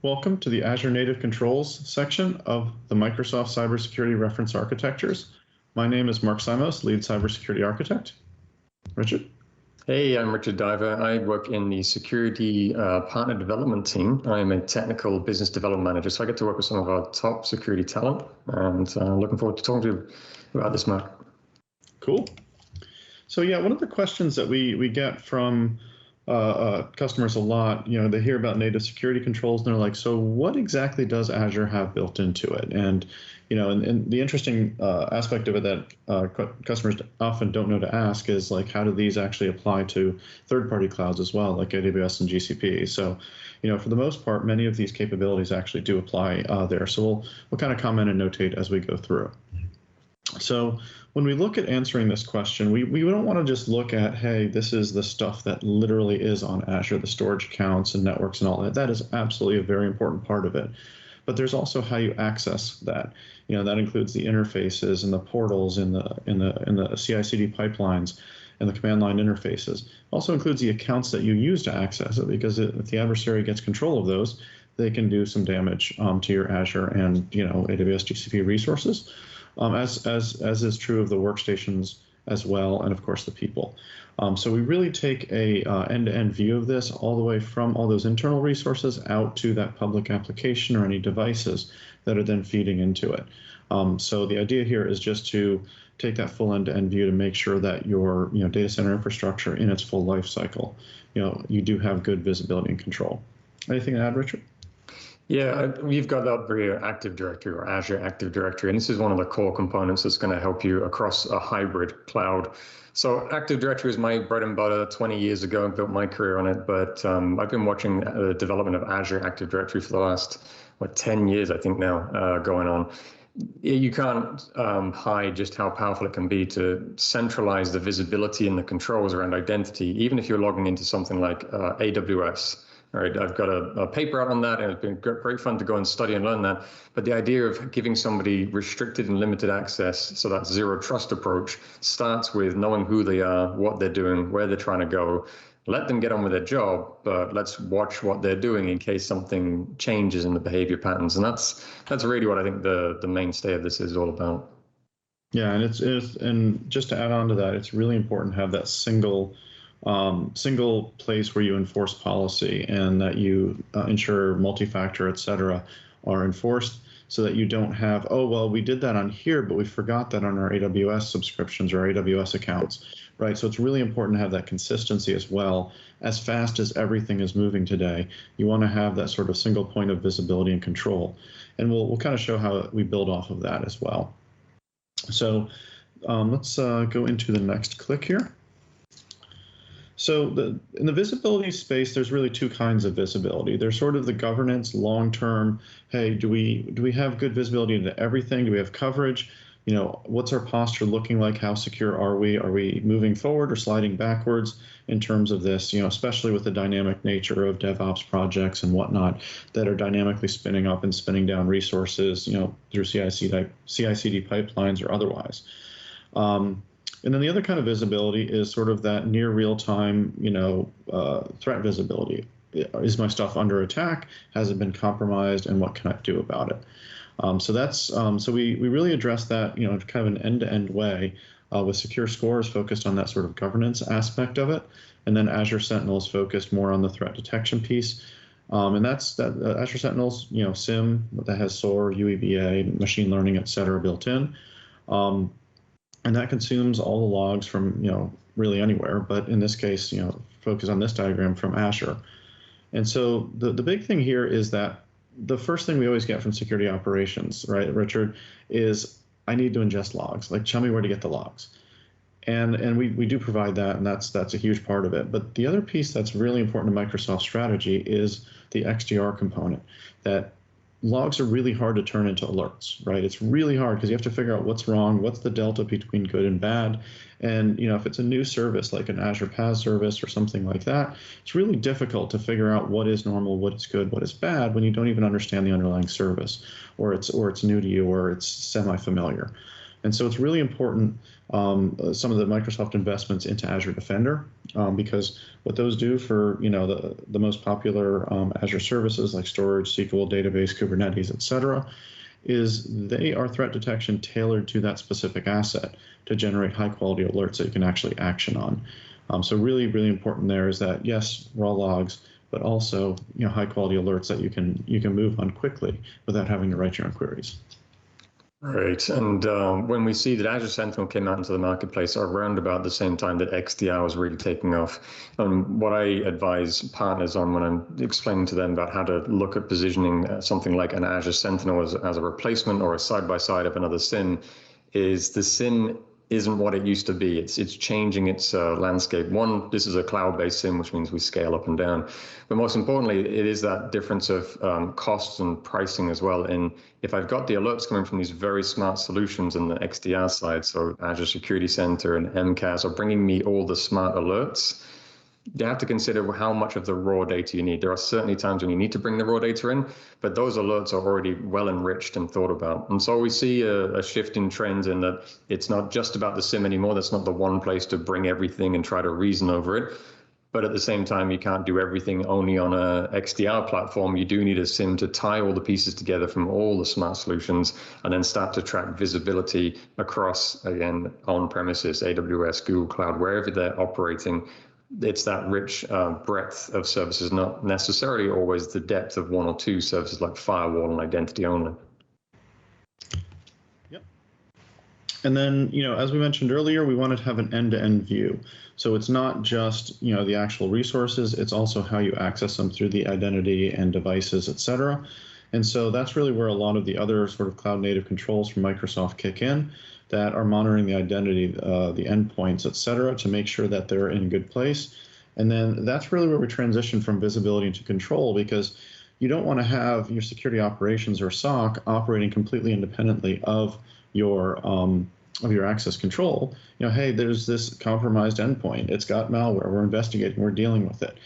Welcome to the Azure Native Controls section of the Microsoft Cybersecurity Reference Architectures. My name is Mark Simos, Lead Cybersecurity Architect. Richard? Hey, I'm Richard Diver. I work in the security partner development team. I'm a technical business development manager, so I get to work with some of our top security talent, and looking forward to talking to you about this, Mark. Cool. So yeah, one of the questions that we get from customers a lot, they hear about native security controls and they're like, so what exactly does Azure have built into it? And, and the interesting aspect of it that customers often don't know to ask is like, how do these actually apply to third-party clouds as well, like AWS and GCP? So, for the most part, many of these capabilities actually do apply there. So we'll kind of comment and notate as we go through. So when we look at answering this question, we don't want to just look at, hey, this is the stuff that literally is on Azure, the storage accounts and networks and all that. That is absolutely a very important part of it. But there's also how you access that. That includes the interfaces and the portals in the CI/CD pipelines and the command line interfaces. Also includes the accounts that you use to access it, because if the adversary gets control of those, they can do some damage to your Azure and AWS GCP resources. As is true of the workstations as well, and of course the people. So we really take a end-to-end view of this, all the way from all those internal resources out to that public application or any devices that are then feeding into it. So the idea here is just to take that full end-to-end view to make sure that your data center infrastructure in its full life cycle, you do have good visibility and control. Anything to add, Richard? Yeah, we've got that very Active Directory or Azure Active Directory, and this is one of the core components that's going to help you across a hybrid cloud. So Active Directory is my bread and butter. 20 years ago, I built my career on it, but I've been watching the development of Azure Active Directory for the last 10 years, I think now, going on. You can't hide just how powerful it can be to centralize the visibility and the controls around identity, even if you're logging into something like AWS. All right, I've got a paper out on that, and it's been great fun to go and study and learn that. But the idea of giving somebody restricted and limited access, so that zero trust approach, starts with knowing who they are, what they're doing, where they're trying to go. Let them get on with their job, but let's watch what they're doing in case something changes in the behavior patterns. And that's really what I think the mainstay of this is all about. Yeah, and and just to add on to that, it's really important to have that single place where you enforce policy, and that you ensure multi-factor, et cetera, are enforced, so that you don't have, oh, well, we did that on here, but we forgot that on our AWS subscriptions or AWS accounts, right? So it's really important to have that consistency as well. As fast as everything is moving today, you want to have that sort of single point of visibility and control. And we'll kind of show how we build off of that as well. So let's go into the next click here. So in the visibility space, there's really two kinds of visibility. There's sort of the governance, long-term, hey, do we have good visibility into everything? Do we have coverage? What's our posture looking like? How secure are we? Are we moving forward or sliding backwards in terms of this, especially with the dynamic nature of DevOps projects and whatnot that are dynamically spinning up and spinning down resources, through CI/CD pipelines or otherwise. And then the other kind of visibility is sort of that near real-time, threat visibility. Is my stuff under attack? Has it been compromised? And what can I do about it? So we really address that, kind of an end-to-end way, with Secure Scores focused on that sort of governance aspect of it, and then Azure Sentinel is focused more on the threat detection piece. And that's that Azure Sentinel's, SIM that has SOAR, UEBA, machine learning, et cetera, built in. And that consumes all the logs from, really anywhere, but in this case, focus on this diagram from Azure. And so the big thing here is that the first thing we always get from security operations, right, Richard, is I need to ingest logs. Like, tell me where to get the logs. And we do provide that, and that's a huge part of it. But the other piece that's really important to Microsoft's strategy is the XDR component, that logs are really hard to turn into alerts, right? It's really hard because you have to figure out what's wrong, what's the delta between good and bad. And if it's a new service like an Azure PaaS service or something like that, it's really difficult to figure out what is normal, what is good, what is bad when you don't even understand the underlying service, or it's new to you, or it's semi-familiar. And so it's really important, some of the Microsoft investments into Azure Defender, because what those do for the most popular Azure services like storage, SQL, database, Kubernetes, et cetera, is they are threat detection tailored to that specific asset to generate high quality alerts that you can actually action on. So really, really important there is that, yes, raw logs, but also high quality alerts that you can move on quickly without having to write your own queries. Right, and when we see that Azure Sentinel came out into the marketplace around about the same time that XDR was really taking off, what I advise partners on when I'm explaining to them about how to look at positioning something like an Azure Sentinel as a replacement or a side-by-side of another SIEM is the SIEM isn't what it used to be. It's changing its landscape. One, this is a cloud-based SIEM, which means we scale up and down. But most importantly, it is that difference of costs and pricing as well. And if I've got the alerts coming from these very smart solutions in the XDR side, so Azure Security Center and MCAS are bringing me all the smart alerts, you have to consider how much of the raw data you need. There are certainly times when you need to bring the raw data in, but those alerts are already well enriched and thought about. And so we see a shift in trends in that it's not just about the SIEM anymore. That's not the one place to bring everything and try to reason over it. But at the same time, you can't do everything only on a XDR platform. You do need a SIEM to tie all the pieces together from all the smart solutions and then start to track visibility across, again, on-premises, AWS, Google Cloud, wherever they're operating. It's that rich breadth of services, not necessarily always the depth of one or two services like firewall and identity only. Yep. And then, as we mentioned earlier, we wanted to have an end-to-end view. So it's not just, the actual resources, it's also how you access them through the identity and devices, et cetera. And so that's really where a lot of the other sort of cloud native controls from Microsoft kick in that are monitoring the identity, the endpoints, et cetera, to make sure that they're in a good place. And then that's really where we transition from visibility into control, because you don't want to have your security operations or SOC operating completely independently of your access control. Hey, there's this compromised endpoint. It's got malware. We're investigating. We're dealing with it.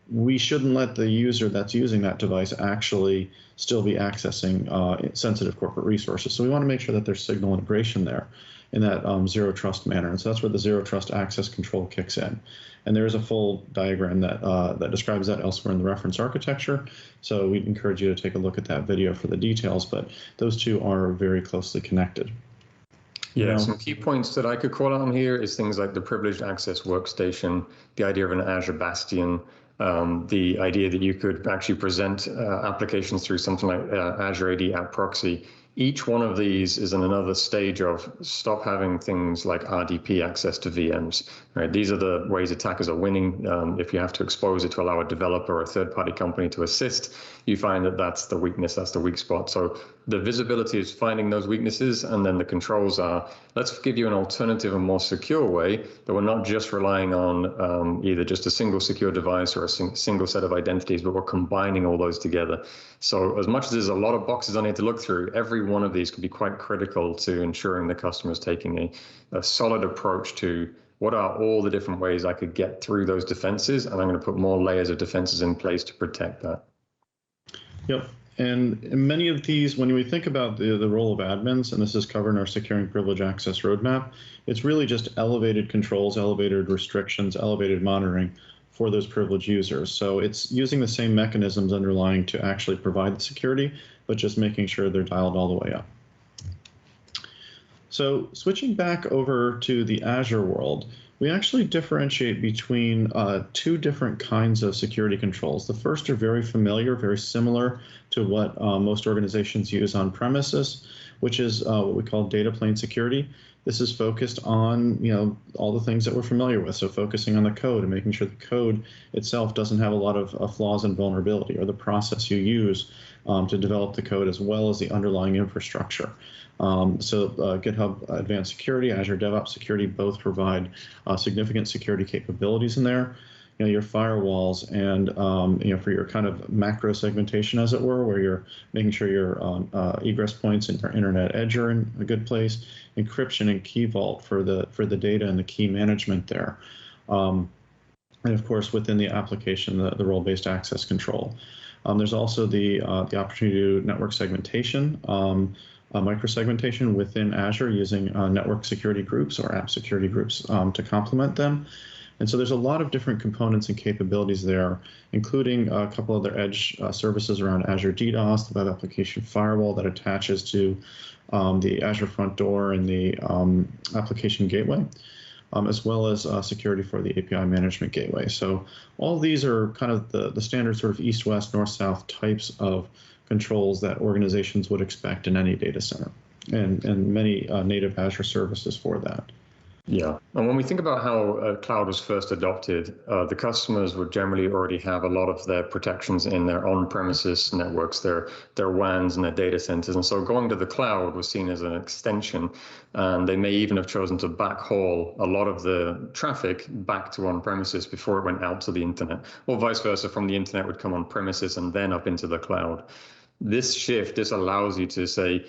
We shouldn't let the user that's using that device actually still be accessing sensitive corporate resources. So we want to make sure that there's signal integration there in that zero trust manner. And so that's where the zero trust access control kicks in. And there is a full diagram that describes that elsewhere in the reference architecture. So we encourage you to take a look at that video for the details, but those two are very closely connected. Yeah, some key points that I could call out on here is things like the privileged access workstation, the idea of an Azure Bastion, the idea that you could actually present applications through something like Azure AD App Proxy. Each one of these is in another stage of stop having things like RDP access to VMs. Right? These are the ways attackers are winning. If you have to expose it to allow a developer or a third-party company to assist, you find that that's the weakness, that's the weak spot. So the visibility is finding those weaknesses, and then the controls are, let's give you an alternative and more secure way that we're not just relying on either just a single secure device or a single set of identities, but we're combining all those together. So as much as there's a lot of boxes on here to look through, every one of these can be quite critical to ensuring the customer is taking a solid approach to what are all the different ways I could get through those defenses, and I'm going to put more layers of defenses in place to protect that. Yep. And many of these, when we think about the role of admins, and this is covered in our securing privilege access roadmap, it's really just elevated controls, elevated restrictions, elevated monitoring for those privileged users. So it's using the same mechanisms underlying to actually provide the security, but just making sure they're dialed all the way up. So switching back over to the Azure world, we actually differentiate between two different kinds of security controls. The first are very familiar, very similar to what most organizations use on premises, which is what we call data plane security. This is focused on all the things that we're familiar with, so focusing on the code and making sure the code itself doesn't have a lot of flaws and vulnerability, or the process you use to develop the code, as well as the underlying infrastructure. So GitHub Advanced Security, Azure DevOps Security both provide significant security capabilities in there. Your firewalls and for your kind of macro segmentation, as it were, where you're making sure your egress points and your internet edge are in a good place. Encryption and key vault for the data and the key management there. And of course, within the application, the role-based access control. There's also the opportunity to do network segmentation microsegmentation within Azure using network security groups or app security groups to complement them. And so there's a lot of different components and capabilities there, including a couple other edge services around Azure DDoS, the web application firewall that attaches to the Azure front door and the application gateway, as well as security for the API management gateway. So all these are kind of the standard sort of east-west, north-south types of controls that organizations would expect in any data center, and many native Azure services for that. Yeah, and when we think about how cloud was first adopted, the customers would generally already have a lot of their protections in their on-premises networks, their WANs and their data centers. And so going to the cloud was seen as an extension, and they may even have chosen to backhaul a lot of the traffic back to on-premises before it went out to the internet, or vice versa, from the internet would come on-premises and then up into the cloud. This allows you to say,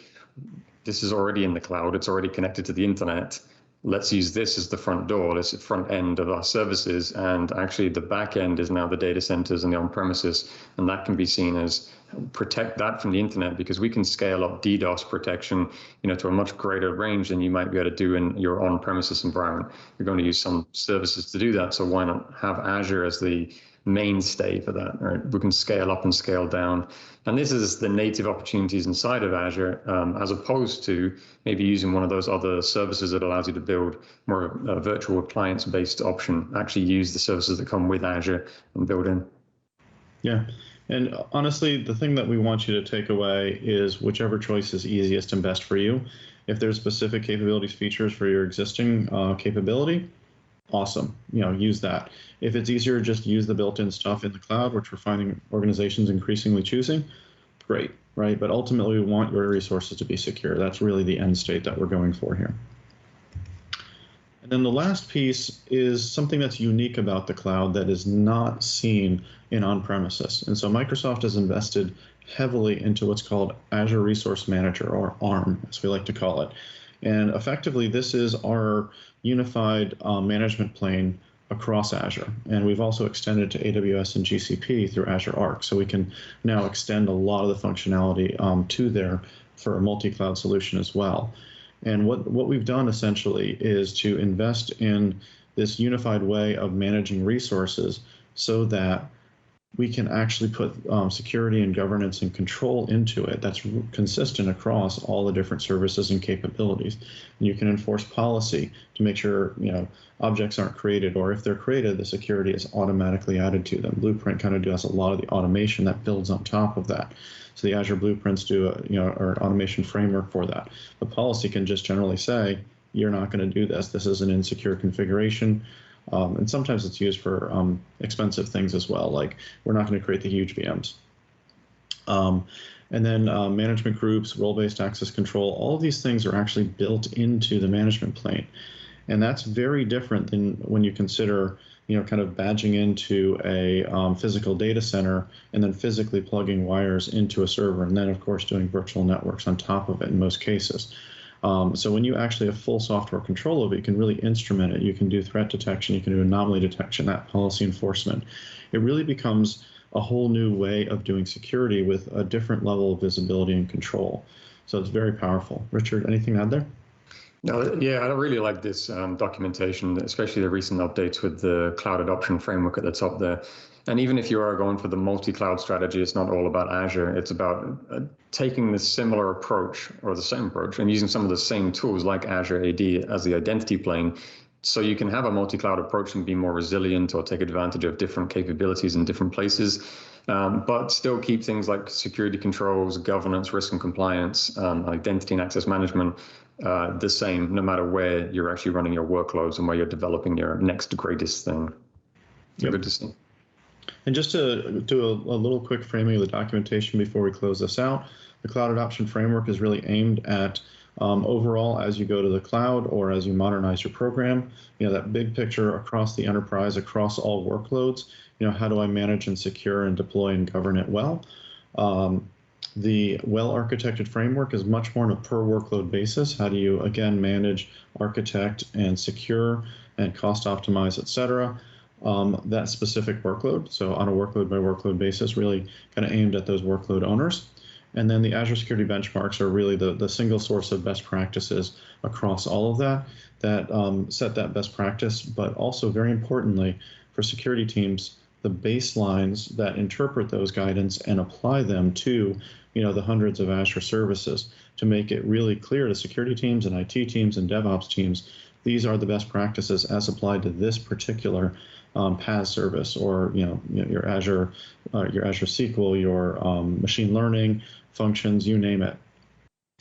this is already in the cloud, it's already connected to the internet. Let's use this as the front door, this is the front end of our services, and actually the back end is now the data centers and the on-premises, and that can be seen as protect that from the internet, because we can scale up DDoS protection, to a much greater range than you might be able to do in your on-premises environment. You're going to use some services to do that, so why not have Azure as the mainstay for that? Right? We can scale up and scale down. And this is the native opportunities inside of Azure, as opposed to maybe using one of those other services that allows you to build more of a virtual appliance-based option. Actually use the services that come with Azure and build in. Yeah. And honestly, the thing that we want you to take away is whichever choice is easiest and best for you. If there's specific capabilities, features for your existing capability, awesome, use that. If it's easier, just use the built-in stuff in the cloud, which we're finding organizations increasingly choosing, great, right? But ultimately, we want your resources to be secure. That's really the end state that we're going for here. And then the last piece is something that's unique about the cloud that is not seen in on-premises. And so Microsoft has invested heavily into what's called Azure Resource Manager, or ARM, as we like to call it. And effectively, this is our unified management plane across Azure. And we've also extended to AWS and GCP through Azure Arc. So we can now extend a lot of the functionality to there for a multi-cloud solution as well. And what we've done essentially is to invest in this unified way of managing resources so that we can actually put security and governance and control into it that's consistent across all the different services and capabilities. And you can enforce policy to make sure objects aren't created, or if they're created, the security is automatically added to them. Blueprint kind of does a lot of the automation that builds on top of that. So the Azure Blueprints do or automation framework for that. The policy can just generally say, you're not going to do this. This is an insecure configuration. And sometimes it's used for expensive things as well, like we're not going to create the huge VMs. And then management groups, role-based access control, all of these things are actually built into the management plane. And that's very different than when you consider, kind of badging into a physical data center and then physically plugging wires into a server, and then, of course, doing virtual networks on top of it in most cases. So when you actually have full software control of it, you can really instrument it. You can do threat detection, you can do anomaly detection, that policy enforcement. It really becomes a whole new way of doing security with a different level of visibility and control. So it's very powerful. Richard, anything to add there? No, yeah, I really like this documentation, especially the recent updates with the cloud adoption framework at the top there. And even if you are going for the multi-cloud strategy, it's not all about Azure. It's about taking the similar approach or the same approach and using some of the same tools like Azure AD as the identity plane. So you can have a multi-cloud approach and be more resilient or take advantage of different capabilities in different places, but still keep things like security controls, governance, risk and compliance, identity and access management the same, no matter where you're actually running your workloads and where you're developing your next greatest thing. Yep. Good to see. And just to do a little quick framing of the documentation before we close this out, the cloud adoption framework is really aimed at overall, as you go to the cloud or as you modernize your program, that big picture across the enterprise, across all workloads, how do I manage and secure and deploy and govern it well? The well-architected framework is much more on a per workload basis. How do you, again, manage, architect, and secure and cost optimize, et cetera, that specific workload. So on a workload by workload basis, really kind of aimed at those workload owners. And then the Azure Security Benchmarks are really the single source of best practices across all of that set that best practice, but also very importantly for security teams, the baselines that interpret those guidance and apply them to the hundreds of Azure services to make it really clear to security teams and IT teams and DevOps teams, these are the best practices as applied to this particular PaaS service, or your Azure SQL, your machine learning functions, you name it.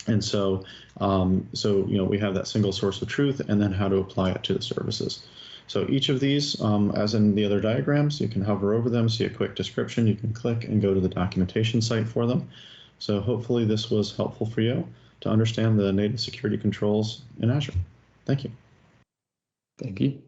And so we have that single source of truth, and then how to apply it to the services. So each of these, as in the other diagrams, you can hover over them, see a quick description, you can click and go to the documentation site for them. So hopefully this was helpful for you to understand the native security controls in Azure. Thank you. Thank you.